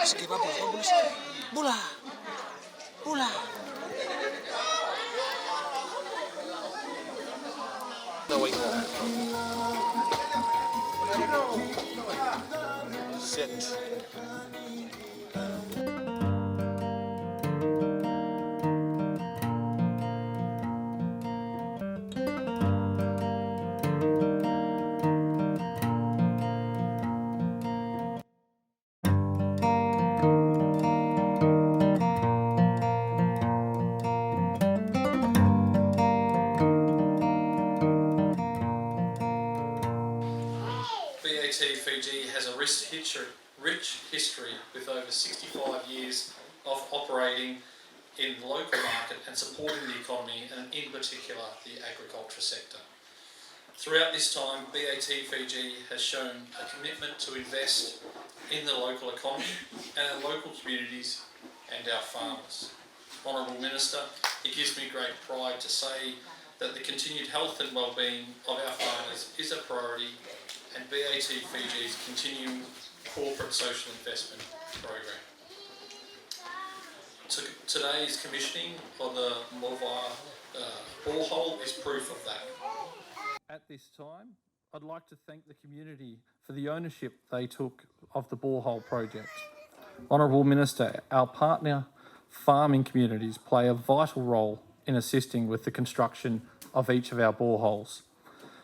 Sige, vamos, vámonos. Bola! Bola! No, wait. Sit. BAT Fiji has a rich history with over 65 years of operating in the local market and supporting the economy, and in particular the agriculture sector. Throughout this time, BAT Fiji has shown a commitment to invest in the local economy and our local communities and our farmers. Honourable Minister, it gives me great pride to say that the continued health and wellbeing of our farmers is a priority, and BAT Fiji's continuing corporate social investment program. Today's commissioning of the Mavua borehole is proof of that. At this time, I'd like to thank the community for the ownership they took of the borehole project. Honourable Minister, our partner farming communities play a vital role in assisting with the construction of each of our boreholes.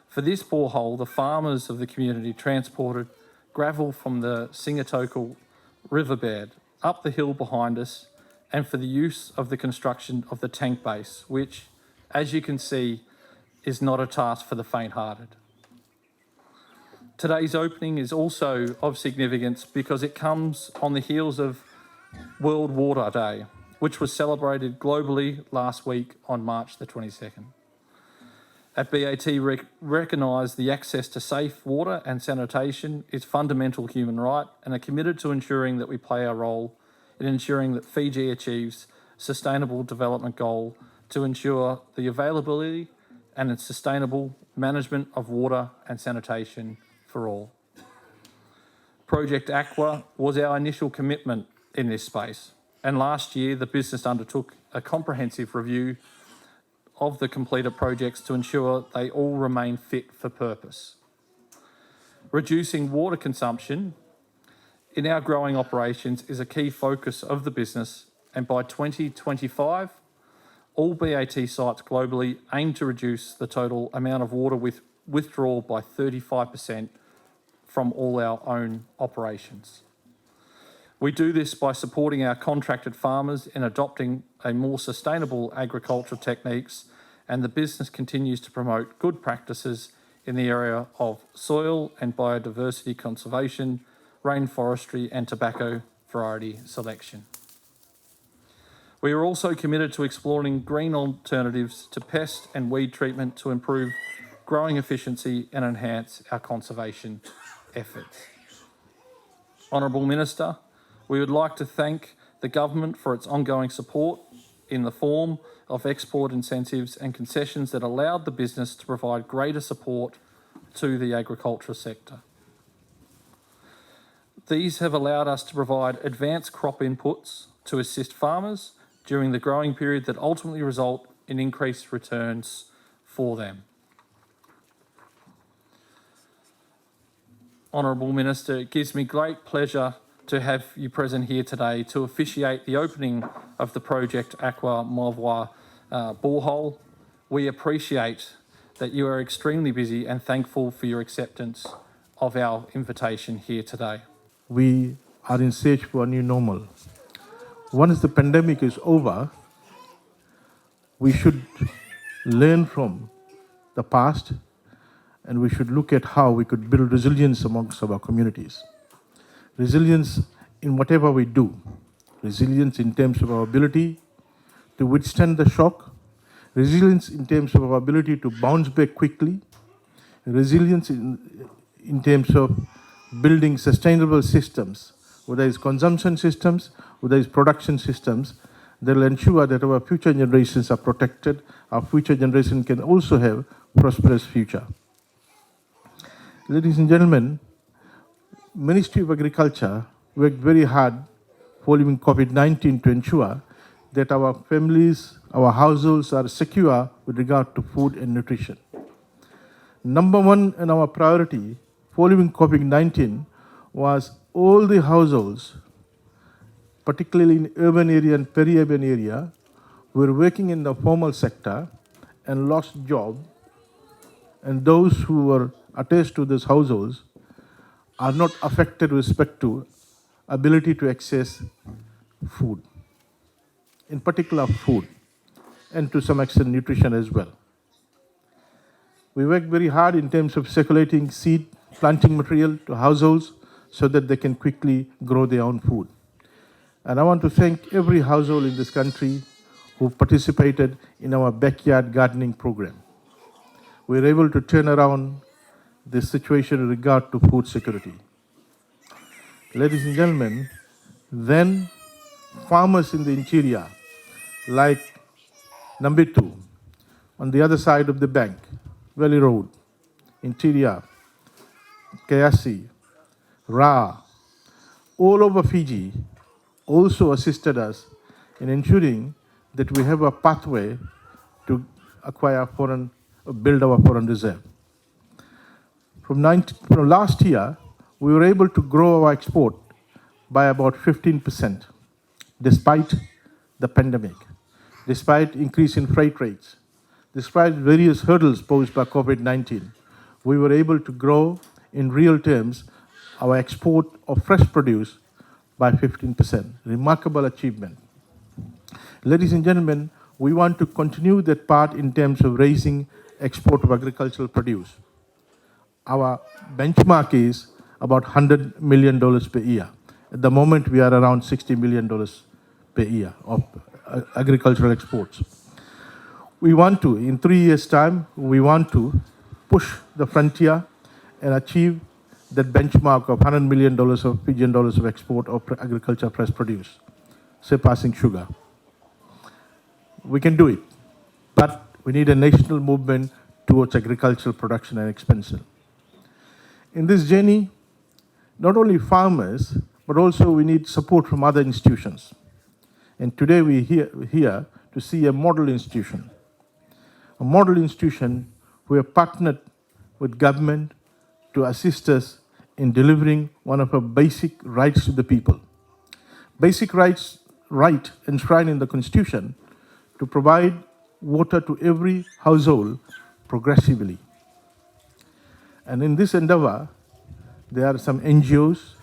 For this borehole, the farmers of the community transported gravel from the Singatokal riverbed up the hill behind us, and for the use of the construction of the tank base, which, as you can see, is not a task for the faint-hearted. Today's opening is also of significance because it comes on the heels of World Water Day, which was celebrated globally last week on March the 22nd. At BAT, recognise the access to safe water and sanitation is fundamental human right, and are committed to ensuring that we play our role in ensuring that Fiji achieves Sustainable Development Goal to ensure the availability and its sustainable management of water and sanitation for all. Project Aqua was our initial commitment in this space, and last year the business undertook a comprehensive review of the completed projects to ensure they all remain fit for purpose. Reducing water consumption in our growing operations is a key focus of the business, and by 2025, all BAT sites globally aim to reduce the total amount of water withdrawal by 35% from all our own operations. We do this by supporting our contracted farmers in adopting a more sustainable agricultural techniques, and the business continues to promote good practices in the area of soil and biodiversity conservation, rainforestry and tobacco variety selection. We are also committed to exploring green alternatives to pest and weed treatment to improve growing efficiency and enhance our conservation efforts. Honourable Minister, we would like to thank the government for its ongoing support in the form of export incentives and concessions that allowed the business to provide greater support to the agricultural sector. These have allowed us to provide advanced crop inputs to assist farmers during the growing period that ultimately result in increased returns for them. Honourable Minister, it gives me great pleasure to have you present here today to officiate the opening of the Project Aqua Mavua borehole. We appreciate that you are extremely busy and thankful for your acceptance of our invitation here today. We are in search for a new normal. Once the pandemic is over, we should learn from the past, and we should look at how we could build resilience amongst our communities. Resilience in whatever we do. Resilience in terms of our ability to withstand the shock. Resilience in terms of our ability to bounce back quickly. Resilience in terms of building sustainable systems, whether it's consumption systems, whether it's production systems, that will ensure that our future generations are protected. Our future generation can also have a prosperous future. Ladies and gentlemen, Ministry of Agriculture worked very hard following COVID-19 to ensure that our families, our households are secure with regard to food and nutrition. Number one in our priority following COVID-19 was all the households, particularly in urban area and peri-urban area, who were working in the formal sector and lost job, and those who were attached to these households are not affected with respect to ability to access food, in particular food, and to some extent nutrition as well. We work very hard in terms of circulating seed, planting material to households so that they can quickly grow their own food. And I want to thank every household in this country who participated in our backyard gardening program. We were able to turn around this situation in regard to food security. Ladies and gentlemen, then farmers in the interior, like Nambitu, on the other side of the bank, Valley Road, interior, Kayasi, Ra, all over Fiji, also assisted us in ensuring that we have a pathway to acquire build our foreign reserve. From last year, we were able to grow our export by about 15%, despite the pandemic, despite increase in freight rates, despite various hurdles posed by COVID-19. We were able to grow in real terms our export of fresh produce by 15%. Remarkable achievement. Ladies and gentlemen, we want to continue that part in terms of raising export of agricultural produce. Our benchmark is about $100 million per year. At the moment, we are around $60 million per year of agricultural exports. We want to, in 3 years' time, we want to push the frontier and achieve that benchmark of $100 million of Fijian dollars of export of agriculture fresh produce, surpassing sugar. We can do it, but we need a national movement towards agricultural production and expansion. In this journey, not only farmers, but also we need support from other institutions. And today we're here to see a model institution who have partnered with government to assist us in delivering one of our basic rights to the people. Basic rights, right enshrined in the Constitution to provide water to every household progressively. And in this endeavor, there are some NGOs,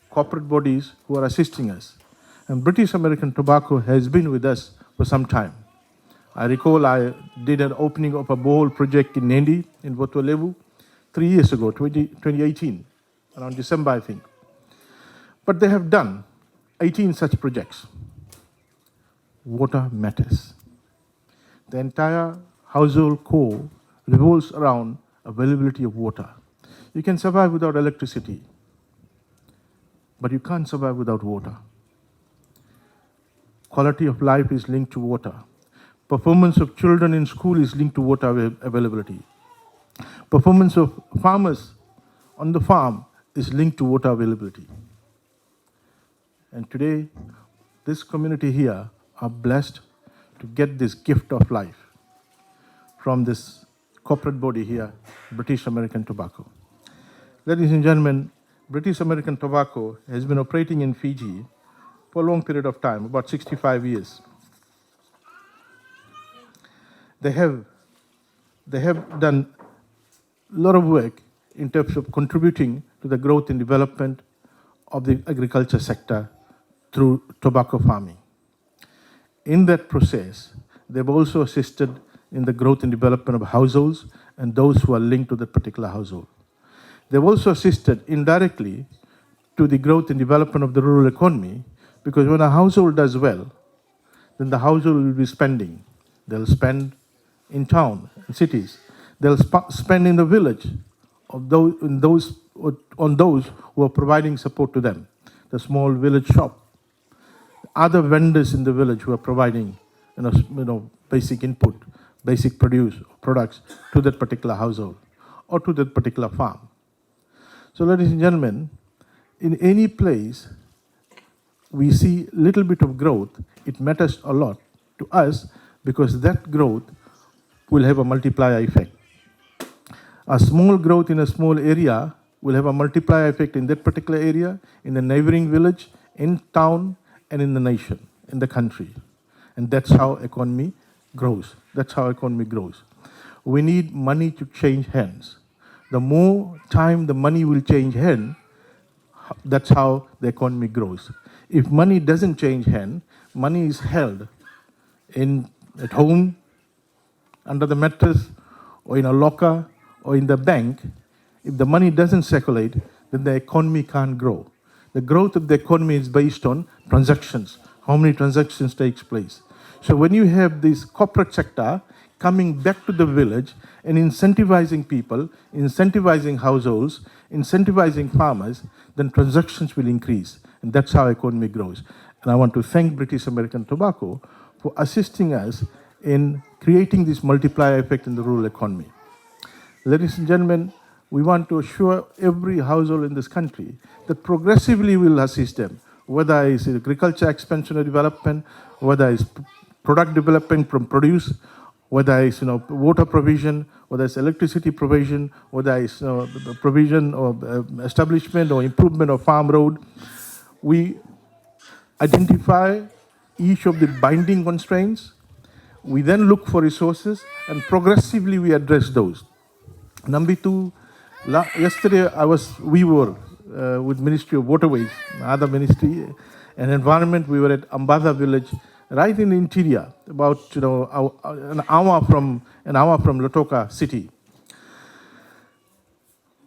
corporate bodies who are assisting us. And British American Tobacco has been with us for some time. I recall I did an opening of a borehole project in Nendi, in Botolevu, 3 years ago, 2018, around December, I think. But they have done 18 such projects. Water matters. The entire household core revolves around availability of water. You can survive without electricity, but you can't survive without water. Quality of life is linked to water. Performance of children in school is linked to water availability. Performance of farmers on the farm is linked to water availability. And today, this community here are blessed to get this gift of life from this corporate body here, British American Tobacco. Ladies and gentlemen, British American Tobacco has been operating in Fiji for a long period of time, about 65 years. They have done a lot of work in terms of contributing to the growth and development of the agriculture sector through tobacco farming. In that process, they've also assisted in the growth and development of households and those who are linked to that particular household. They've also assisted indirectly to the growth and development of the rural economy, because when a household does well, then the household will be spending. They'll spend in town, in cities. They'll spend in the village on those who are providing support to them. The small village shop, other vendors in the village who are providing basic input, basic products to that particular household or to that particular farm. So ladies and gentlemen, in any place we see little bit of growth, it matters a lot to us because that growth will have a multiplier effect. A small growth in a small area will have a multiplier effect in that particular area, in the neighboring village, in town, and in the nation, in the country. And that's how economy grows. That's how economy grows. We need money to change hands. The more time the money will change hand, that's how the economy grows. If money doesn't change hand, money is held at home, under the mattress, or in a locker, or in the bank. If the money doesn't circulate, then the economy can't grow. The growth of the economy is based on transactions, how many transactions takes place. So when you have this corporate sector coming back to the village and incentivizing people, incentivizing households, incentivizing farmers, then transactions will increase. And that's how economy grows. And I want to thank British American Tobacco for assisting us in creating this multiplier effect in the rural economy. Ladies and gentlemen, we want to assure every household in this country that progressively we'll assist them, whether it's agriculture expansion or development, whether it's product development from produce, whether it's water provision, whether it's electricity provision, whether it's provision or establishment or improvement of farm road. We identify each of the binding constraints. We then look for resources and progressively we address those. Number two, yesterday we were with Ministry of Waterways, other ministry and environment. We were at Ambada village, right in the interior, about an hour from Lotoka city.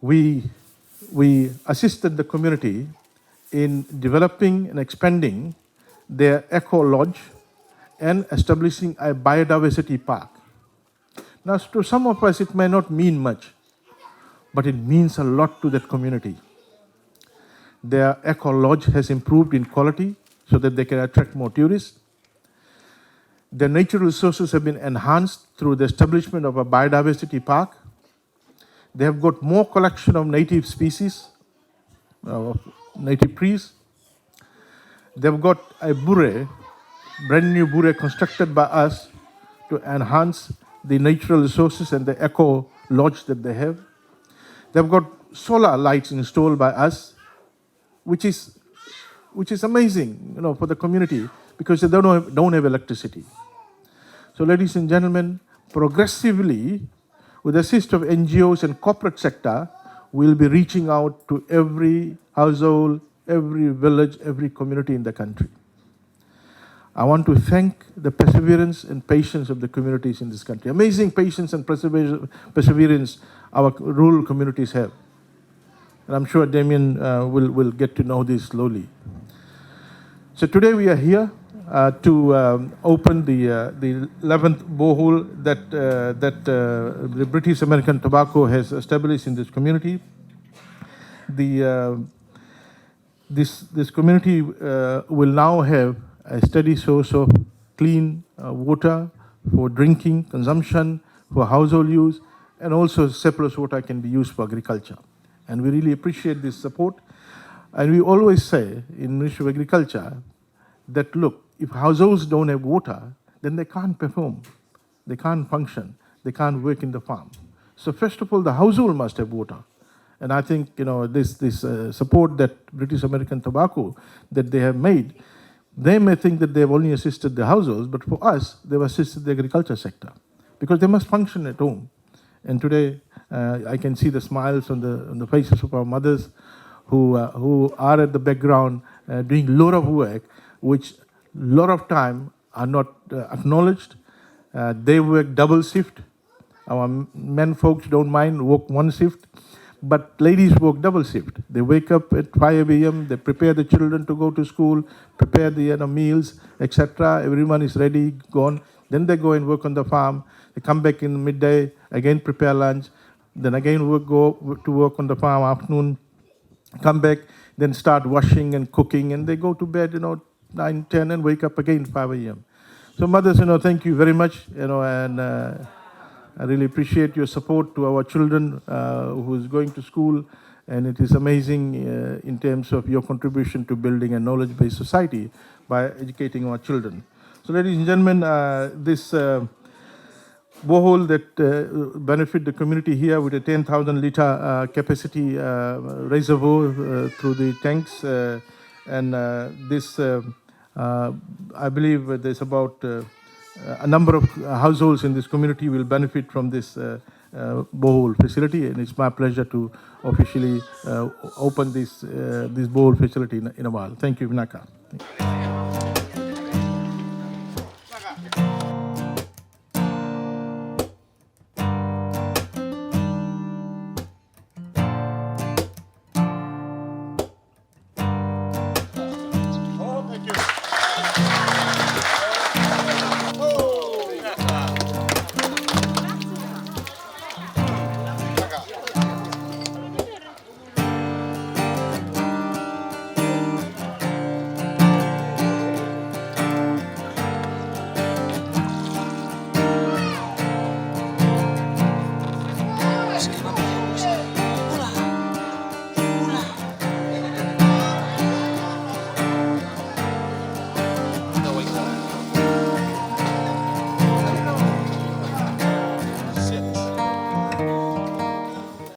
We assisted the community in developing and expanding their eco lodge and establishing a biodiversity park. Now, to some of us, it may not mean much, but it means a lot to that community. Their eco lodge has improved in quality so that they can attract more tourists. Their natural resources have been enhanced through the establishment of a biodiversity park. They have got more collection of native species, native trees. They've got a brand new bure constructed by us to enhance the natural resources and the eco lodge that they have. They've got solar lights installed by us, which is amazing, for the community because they don't have electricity. So, ladies and gentlemen, progressively, with the assist of NGOs and corporate sector, we'll be reaching out to every household, every village, every community in the country. I want to thank the perseverance and patience of the communities in this country. Amazing patience and perseverance our rural communities have. And I'm sure Damien will get to know this slowly. So today we are here to open the 11th borehole that the British American Tobacco has established in this community. This community will now have a steady source of clean water for drinking, consumption, for household use, and also surplus water can be used for agriculture. And we really appreciate this support. And we always say in Ministry of Agriculture that, look, if households don't have water, then they can't perform, they can't function, they can't work in the farm. So first of all, the household must have water. And I think, this support that British American Tobacco that they have made, they may think that they've only assisted the households, but for us, they've assisted the agriculture sector because they must function at home. And today, I can see the smiles on the faces of our mothers who are at the background doing a lot of work, which a lot of time are not acknowledged. They work double shift. Our men folks don't mind work one shift, but ladies work double shift. They wake up at 5 a.m., they prepare the children to go to school, prepare the meals, etc. Everyone is ready, gone. Then they go and work on the farm. They come back in midday, again prepare lunch, then again go to work on the farm afternoon, come back, then start washing and cooking, and they go to bed, 9, 10, and wake up again 5 a.m. So mothers, thank you very much, and I really appreciate your support to our children who is going to school And it is amazing in terms of your contribution to building a knowledge-based society by educating our children. So, ladies and gentlemen, this borehole that benefit the community here with a 10,000 liter capacity reservoir through the tanks, and this I believe there's about a number of households in this community will benefit from this borehole facility, and it's my pleasure to officially open this borehole facility in a while. Thank you, Vinaka. Thank you.